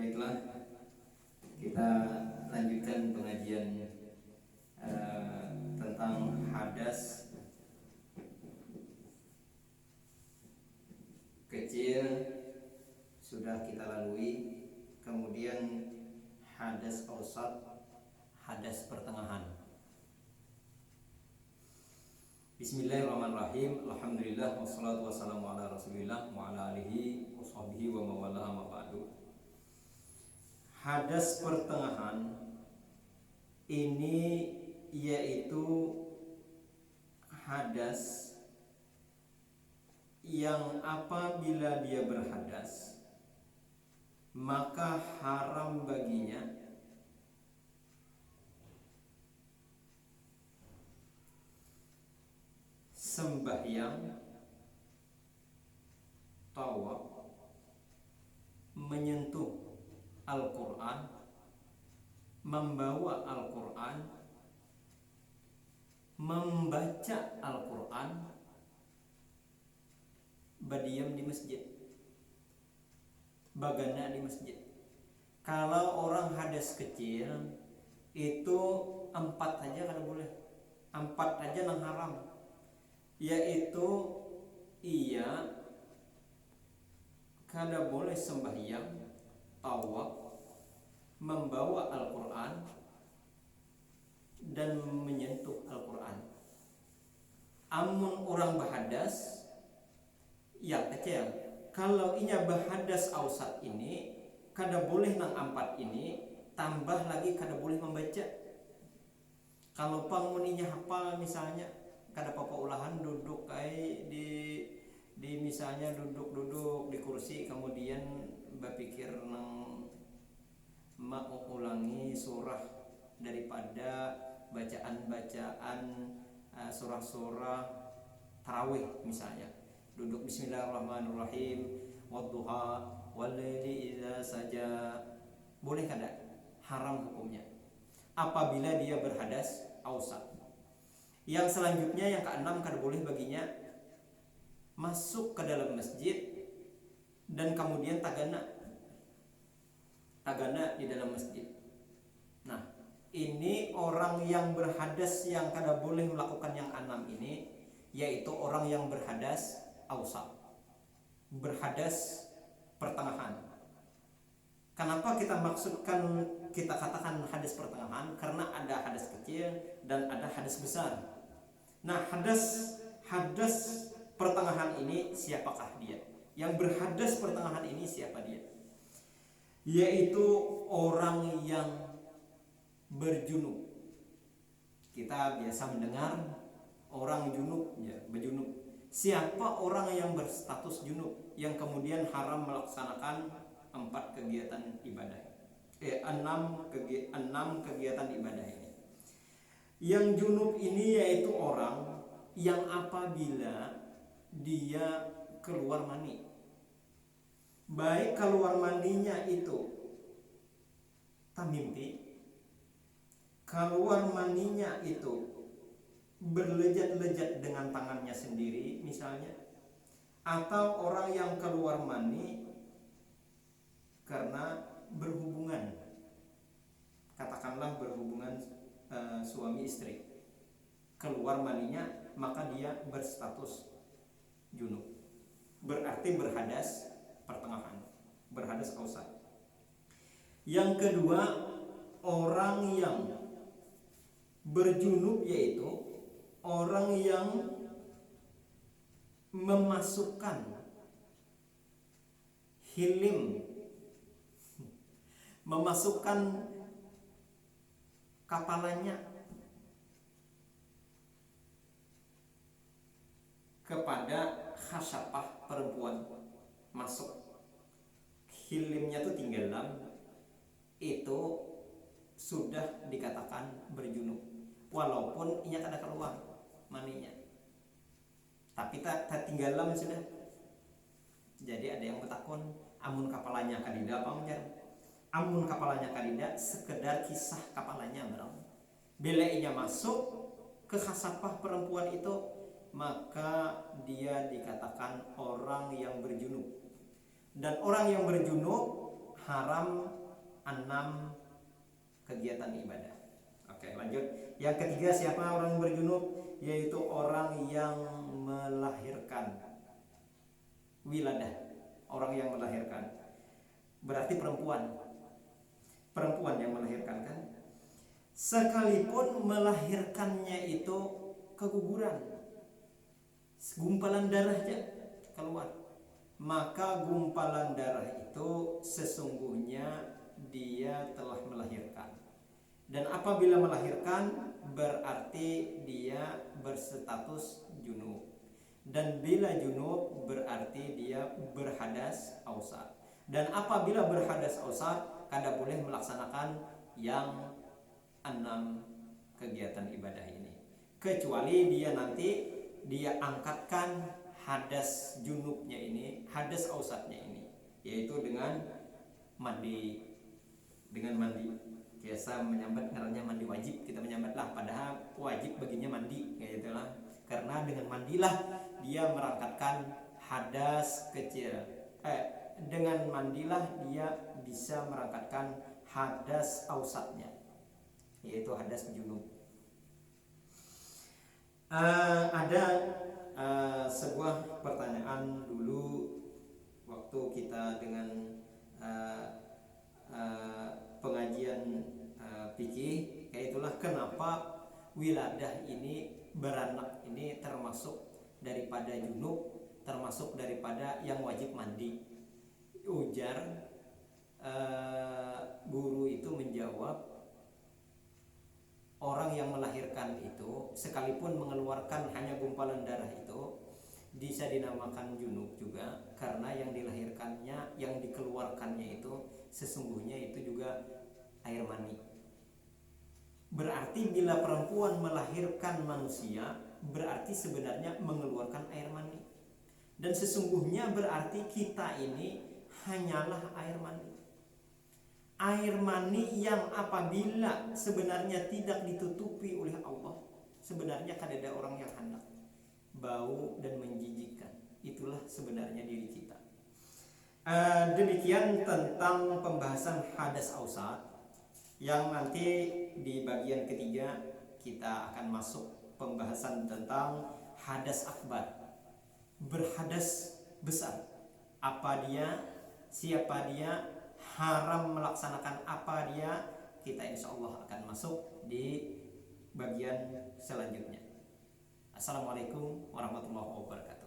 Baiklah, kita lanjutkan pengajian tentang hadas kecil sudah kita lalui, kemudian hadas awsat, hadas pertengahan. Bismillahirrahmanirrahim. Alhamdulillah wassalatu wassalamu ala Rasulillah wa ala alihi washabbihi wa mawalah ma ba'du. Hadas pertengahan ini yaitu hadas yang apabila dia berhadas maka haram baginya sembahyang, tawaf, menyentuh Al-Quran, membawa Al-Quran, membaca Al-Quran, berdiam di masjid, bagana di masjid. Kalau orang hadas kecil itu 4 aja kada boleh, 4 aja yang haram, yaitu ia kada boleh sembahyang, tawaf, membawa Al-Quran, dan menyentuh Al-Quran. Amun orang berhadas ya kecil, kalau inya berhadas awsat ini kada boleh nang 4 ini, tambah lagi kada boleh membaca. Kalau panmuninya hafal misalnya, kada apa-apa ulahan duduk kayak di misalnya duduk di kursi, kemudian berpikir nang mau ulangi surah daripada bacaan-bacaan surah-surah tarawih misalnya, duduk bismillahirrahmanirrahim wadduha walaili idza saja, boleh kada? Haram hukumnya apabila dia berhadas awsat. Yang selanjutnya yang ke-6, kada boleh baginya masuk ke dalam masjid dan kemudian tagana di dalam masjid. Nah, ini orang yang berhadas yang kada boleh melakukan yang 6 ini, yaitu orang yang berhadas awsat, berhadas pertengahan. Kenapa kita katakan hadas pertengahan? Karena ada hadas kecil dan ada hadas besar. Nah, hadas pertengahan ini siapakah dia? Yang berhadas pertengahan ini siapa dia? Yaitu orang yang berjunub. Kita biasa mendengar orang junub, ya, berjunub. Siapa orang yang berstatus junub yang kemudian haram melaksanakan 4 kegiatan ibadah? 6 kegiatan ibadah ini. Yang junub ini yaitu orang yang apabila dia keluar mani, baik keluar maninya itu tamimpi, keluar maninya itu berlejat-lejat dengan tangannya sendiri misalnya, atau orang yang keluar mani karena berhubungan, katakanlah berhubungan suami istri, keluar maninya, maka dia berstatus junub, berarti berhadas pertengahan, berhadas awsat. Yang kedua, orang yang berjunub yaitu orang yang memasukkan hilim, memasukkan kepalanya kepada khasyafah perempuan, masuk hilimnya tuh tinggalan, itu sudah dikatakan berjunub walaupun ia kada keluar maninya, tapi tak tinggalan sudah. Jadi ada yang bertakon, amun kapalanya kadida apa menjar? Amun kapalanya kadida, sekedar kisah kapalanya barang. Bila ia masuk ke khasafah perempuan itu, maka dia dikatakan orang yang berjunub. Dan orang yang berjunub haram 6 kegiatan ibadah. Oke, lanjut. Yang ketiga, siapa orang yang berjunub? Yaitu orang yang melahirkan. Wiladah, orang yang melahirkan. Berarti perempuan. Perempuan yang melahirkan kan? Sekalipun melahirkannya itu keguguran, gumpalan darah aja keluar, maka gumpalan darah itu sesungguhnya dia telah melahirkan. Dan apabila melahirkan berarti dia berstatus junub. Dan bila junub berarti dia berhadas ausar. Dan apabila berhadas ausar kada boleh melaksanakan yang 6 kegiatan ibadah ini, kecuali dia nanti dia angkatkan hadas junubnya ini, hadas ausatnya ini, yaitu dengan mandi. Dengan mandi biasa menyambat ngarannya mandi wajib, kita menyambat lah, padahal wajib baginya mandi kayak itulah. Karena dengan mandilah dia merangkatkan hadas kecil, dengan mandilah dia bisa merangkatkan hadas ausatnya, yaitu hadas junub. Ada sebuah pertanyaan dulu waktu kita dengan pengajian fikih, yaitulah kenapa wiladah ini, beranak ini termasuk daripada junub, termasuk daripada yang wajib mandi. Ujar guru itu menjawab, orang yang melahirkan itu sekalipun mengeluarkan hanya gumpalan darah itu bisa dinamakan junub juga, karena yang dilahirkannya, yang dikeluarkannya itu sesungguhnya itu juga air mani. Berarti bila perempuan melahirkan manusia berarti sebenarnya mengeluarkan air mani. Dan sesungguhnya berarti kita ini hanyalah air mani. Air mani yang apabila sebenarnya tidak ditutupi oleh Allah, sebenarnya kan ada orang yang hendak bau dan menjijikkan. Itulah sebenarnya diri kita. Demikian tentang pembahasan hadas ausat, yang nanti di bagian ketiga kita akan masuk pembahasan tentang hadas akbar, berhadas besar. Apa dia, siapa dia, haram melaksanakan apa dia, kita insya Allah akan masuk di bagian selanjutnya. Assalamualaikum warahmatullahi wabarakatuh.